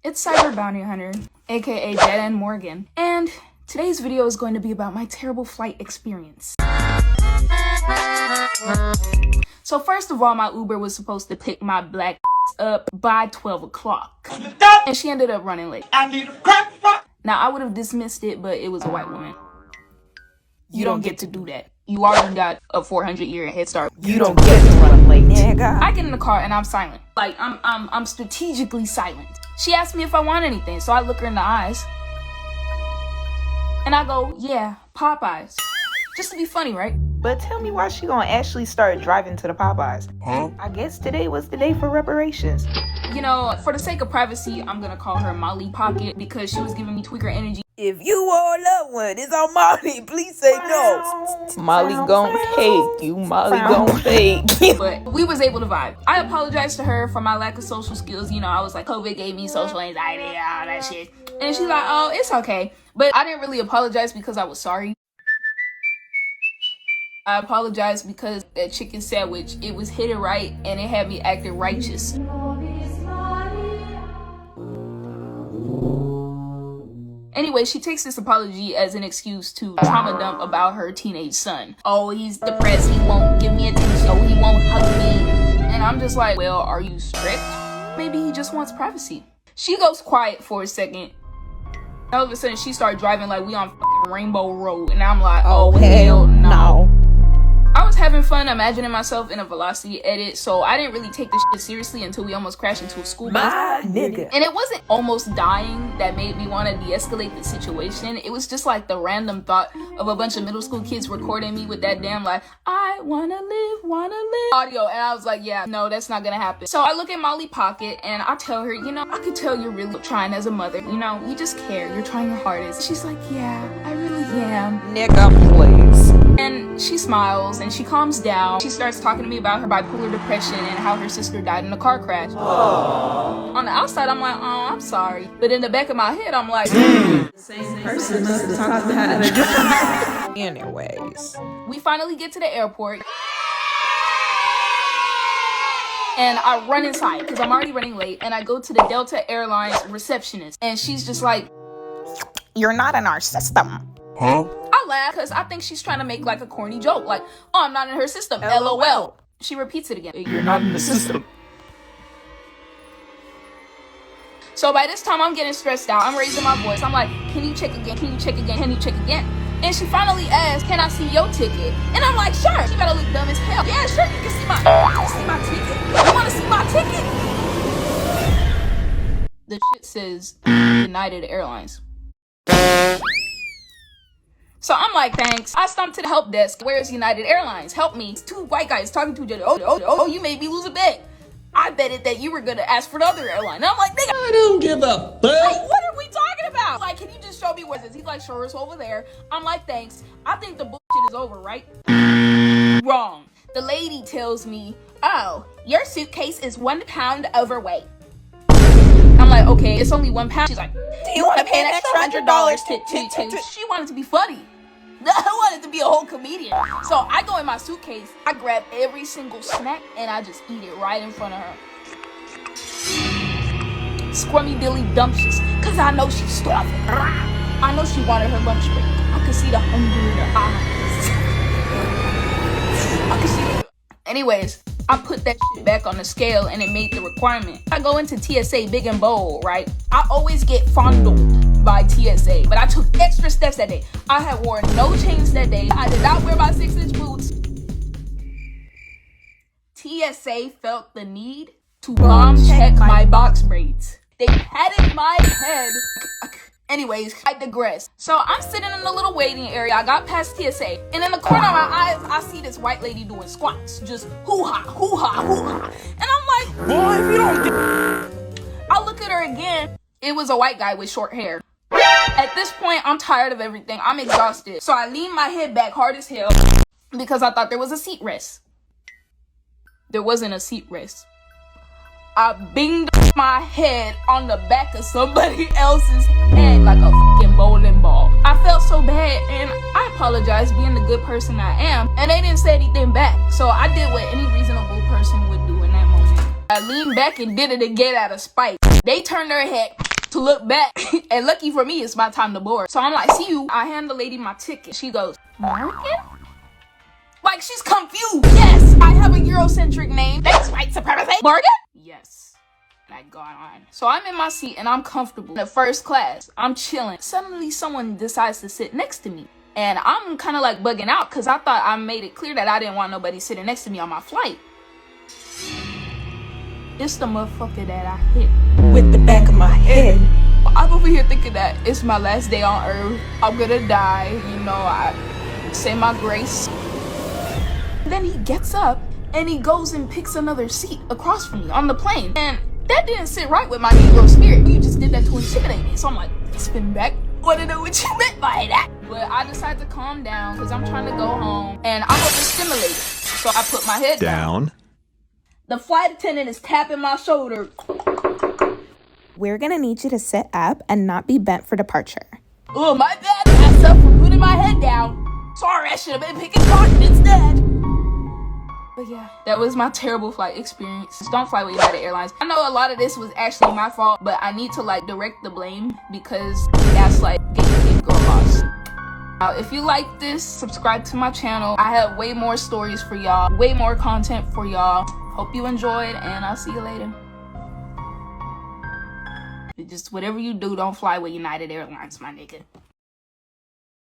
It's Cyber Bounty Hunter, aka Dead End Morgan, and today's video is going to be about my terrible flight experience. So first of all, my Uber was supposed to pick my black up by 12 o'clock, and she ended up running late. Now, I would have dismissed it, but it was a white woman. You don't get to do that. You already got a 400-year head start. You don't get to run late, nigga. I get in the car and I'm silent. Like, I'm strategically silent. She asked me if I want anything, so I look her in the eyes. And I go, yeah, Popeyes. Just to be funny, right? But tell me why she gonna actually start driving to the Popeyes. Huh? I guess today was the day for reparations. You know, for the sake of privacy, I'm gonna call her Molly Pocket because she was giving me tweaker energy. If you or a loved one is on Molly, please say no. Molly gon' take you. Molly gon' take you. But we was able to vibe. I apologized to her for my lack of social skills. You know, I was like, COVID gave me social anxiety, all that shit. And she's like, oh, it's okay. But I didn't really apologize because I was sorry. I apologized because that chicken sandwich, it was hidden right and it had me acting righteous. Anyway, she takes this apology as an excuse to trauma dump about her teenage son. Oh, he's depressed, he won't give me attention, oh, he won't hug me. And I'm just like, well, are you strict? Maybe he just wants privacy. She goes quiet for a second. All of a sudden, she started driving like we on fucking Rainbow Road. And I'm like, oh hell no. I was having fun imagining myself in a velocity edit, so I didn't really take this shit seriously until we almost crashed into a school bus. My nigga. And it wasn't almost dying that made me want to de-escalate the situation. It was just like the random thought of a bunch of middle school kids recording me with that damn like, I wanna live audio. And I was like, yeah, no, that's not gonna happen. So I look at Molly Pocket and I tell her, you know, I could tell you're really trying as a mother. You know, you just care. You're trying your hardest. She's like, yeah, I really am. Nigga, please. And she smiles and she calms down. She starts talking to me about her bipolar depression and how her sister died in a car crash. Aww. On the outside, I'm like, oh, I'm sorry. But in the back of my head, I'm like, the same person must have talked about it. Anyways. We finally get to the airport. And I run inside because I'm already running late. And I go to the Delta Airlines receptionist. And she's just like, you're not in our system. Huh? I laugh because I think she's trying to make like a corny joke. Like, oh, I'm not in her system. LOL. She repeats it again. You're not in the system. So by this time, I'm getting stressed out. I'm raising my voice. I'm like, can you check again? Can you check again? Can you check again? And she finally asks, can I see your ticket? And I'm like, sure. She better look dumb as hell. Yeah, sure. You can see my ticket. You want to see my ticket? The shit says United Airlines. So I'm like, thanks. I stomped to the help desk. Where's United Airlines? Help me. It's two white guys talking to each other. Oh, you made me lose a bet. I betted that you were gonna ask for the other airline. And I'm like, nigga, I don't give a fuck. like, what are we talking about? Like, can you just show me where this is? He's like, sure, it's over there. I'm like, thanks. I think the bullshit is over, right? Wrong. The lady tells me, oh, your suitcase is 1 pound overweight. I'm like, okay, it's only 1 pound. She's like, do you want to pay an extra $100 to She wanted to be funny. I wanted to be a whole comedian. So I go in my suitcase, I grab every single snack, and I just eat it right in front of her. Scrummy Dilly dumptious, because I know she's starving. I know she wanted her lunch break. I could see the hunger in her eyes. I could see it. Anyways, I put that shit back on the scale and it made the requirement. I go into TSA big and bold, right? I always get fondled by TSA, but I took extra steps that day. I had worn no chains that day. I did not wear my 6-inch boots. TSA felt the need to bomb check my box braids. They patted my head. Anyways, I digress. So I'm sitting in the little waiting area. I got past TSA, and in the corner of my eyes, I see this white lady doing squats. Just hoo-ha, hoo-ha, hoo-ha. And I'm like, Boy, if you don't I look at her again. It was a white guy with short hair. At this point, I'm tired of everything. I'm exhausted. So I lean my head back hard as hell because I thought there was a seat rest. There wasn't a seat rest. I binged my head on the back of somebody else's head like a fucking bowling ball. I felt so bad and I apologized being the good person I am, and they didn't say anything back. So I did what any reasonable person would do in that moment. I leaned back and did it again out of spite. They turned their head to look back. And lucky for me, it's my time to board. So I'm like, see you. I hand the lady my ticket. She goes, Morgan? Like, she's confused. Yes, I have a Eurocentric name. That's white supremacy. Morgan? Yes. That gone on. So I'm in my seat and I'm comfortable. In the first class, I'm chilling. Suddenly someone decides to sit next to me. And I'm kind of like bugging out because I thought I made it clear that I didn't want nobody sitting next to me on my flight. It's the motherfucker that I hit With the back of my head. I'm over here thinking that it's my last day on earth. I'm gonna die, you know, I say my grace. Then he gets up and he goes and picks another seat across from me on the plane. And that didn't sit right with my Negro spirit. You just did that to intimidate me. So I'm like, spin back. Wanna know what you meant by that? But I decided to calm down because I'm trying to go home and I'm overstimulated. So I put my head down. The flight attendant is tapping my shoulder. We're gonna need you to sit up and not be bent for departure. Oh, my bad, myself for putting my head down. Sorry, I should have been picking cotton instead. But yeah, that was my terrible flight experience. Just don't fly with United Airlines. I know a lot of this was actually my fault, but I need to like direct the blame because that's like getting big girl boss. Now, if you like this, subscribe to my channel. I have way more stories for y'all, way more content for y'all. Hope you enjoyed, and I'll see you later. Just whatever you do, don't fly with United Airlines, my nigga.